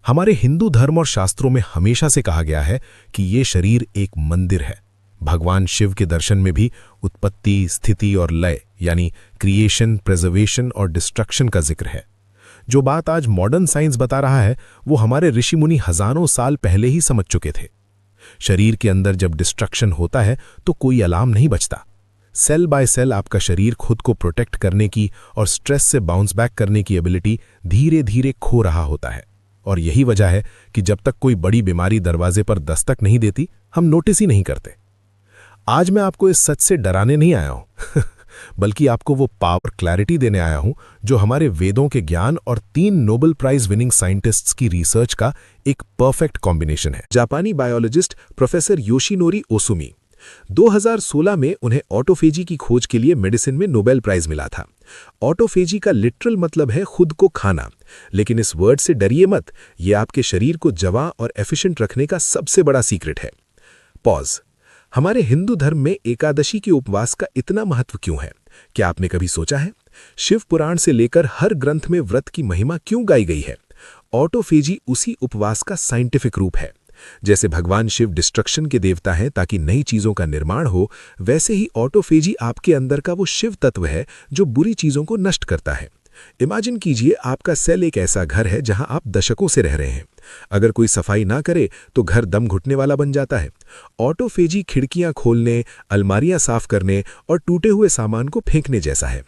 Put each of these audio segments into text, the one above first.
हमारे हिंदू धर्म और शास्त्रों में हमेशा से कहा गया है कि ये शरीर एक मंदिर है। भगवान शिव के दर्शन में भी उत्पत्ति, स्थिति और लय यानी क्रिएशन, प्रिजर्वेशन और डिस्ट्रक्शन का जिक्र है। जो बात आज मॉडर्न साइंस बता रहा है वो हमारे ऋषि मुनि हजारों साल पहले ही समझ चुके थे। शरीर के अंदर जब डिस्ट्रक्शन होता है तो कोई अलार्म नहीं बजता। सेल बाय सेल आपका शरीर खुद को प्रोटेक्ट करने की और स्ट्रेस से बाउंस बैक करने की एबिलिटी धीरे धीरे खो रहा होता है। और यही वजह है कि जब तक कोई बड़ी बीमारी दरवाजे पर दस्तक नहीं देती, हम नोटिस ही नहीं करते। आज मैं आपको इस सच से डराने नहीं आया हूं बल्कि आपको वो पावर क्लैरिटी देने आया हूं जो हमारे वेदों के ज्ञान और 3 नोबेल प्राइज विनिंग साइंटिस्ट्स की रिसर्च का एक परफेक्ट कॉम्बिनेशन है। जापानी बायोलॉजिस्ट प्रोफेसर योशिनोरी ओसुमी, 2016 में उन्हें ऑटोफेजी की खोज के लिए मेडिसिन में नोबेल प्राइज मिला था। ऑटोफेजी का लिटरल मतलब है खुद को खाना, लेकिन इस वर्ड से डरिए मत, ये आपके शरीर को जवां और एफिशिएंट रखने का सबसे बड़ा सीक्रेट है। पॉज। हमारे हिंदू धर्म में एकादशी के उपवास का इतना महत्व क्यों है? क्या आपने कभी सोचा है? शिव पुराण से लेकर हर ग्रंथ में व्रत की महिमा क्यों गाई गई है? ऑटोफेजी उसी उपवास का साइंटिफिक रूप है। जैसे भगवान शिव डिस्ट्रक्शन के देवता हैं ताकि नई चीजों का निर्माण हो, वैसे ही ऑटोफेजी आपके अंदर का वो शिव तत्व है जो बुरी चीजों को नष्ट करता है। इमेजिन कीजिए आपका सेल एक ऐसा घर है जहां आप दशकों से रह रहे हैं। अगर कोई सफाई ना करे तो घर दम घुटने वाला बन जाता है। ऑटोफेजी खिड़कियां खोलने, अलमारियां साफ करने और टूटे हुए सामान को फेंकने जैसा है।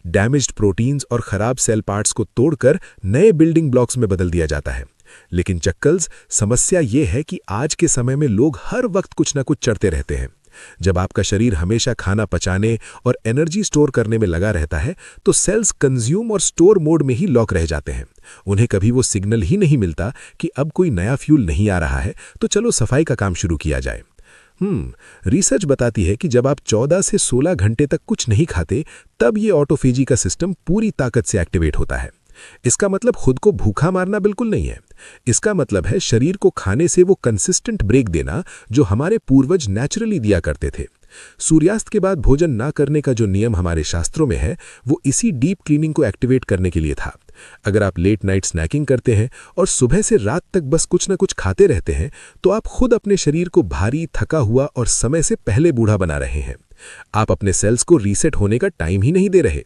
डैमेज्ड प्रोटीन्स और खराब सेल पार्ट्स को तोड़कर नए बिल्डिंग ब्लॉक्स में बदल दिया जाता है। लेकिन चक्कल्स, समस्या ये है कि आज के समय में लोग हर वक्त कुछ ना कुछ चढ़ते रहते हैं। जब आपका शरीर हमेशा खाना पचाने और एनर्जी स्टोर करने में लगा रहता है तो सेल्स कंज्यूम और स्टोर मोड में ही लॉक रह जाते हैं। उन्हें कभी वो सिग्नल ही नहीं मिलता कि अब कोई नया फ्यूल नहीं आ रहा है, तो चलो सफाई का काम शुरू किया जाए। रिसर्च बताती है कि जब आप 14 से 16 घंटे तक कुछ नहीं खाते, तब ये ऑटोफेजी का सिस्टम पूरी ताकत से एक्टिवेट होता है। इसका मतलब खुद को भूखा मारना बिल्कुल नहीं है। इसका मतलब है शरीर को खाने से वो कंसिस्टेंट ब्रेक देना जो हमारे पूर्वज नेचुरली दिया करते थे। सूर्यास्त के बाद भोजन ना करने का जो नियम हमारे शास्त्रों में है, वो इसी डीप क्लीनिंग को एक्टिवेट करने के लिए था। अगर आप लेट नाइट स्नैकिंग करते हैं और सुबह से रात तक बस कुछ न कुछ खाते रहते हैं, तो आप खुद अपने शरीर को भारी, थका हुआ और समय से पहले बूढ़ा बना रहे हैं। आप अपने सेल्स को रीसेट होने का टाइम ही नहीं दे रहे।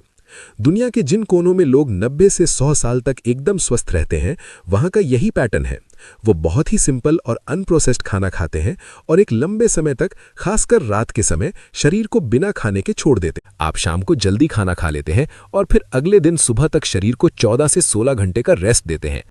दुनिया के जिन कोनों में लोग 90 से 100 साल तक एकदम स्वस्थ रहते हैं, वहां का यही पैटर्न है। वो बहुत ही सिंपल और अनप्रोसेस्ड खाना खाते हैं और एक लंबे समय तक, खासकर रात के समय, शरीर को बिना खाने के छोड़ देते हैं। आप शाम को जल्दी खाना खा लेते हैं और फिर अगले दिन सुबह तक शरीर को 14 से 16 घंटे का रेस्ट देते हैं।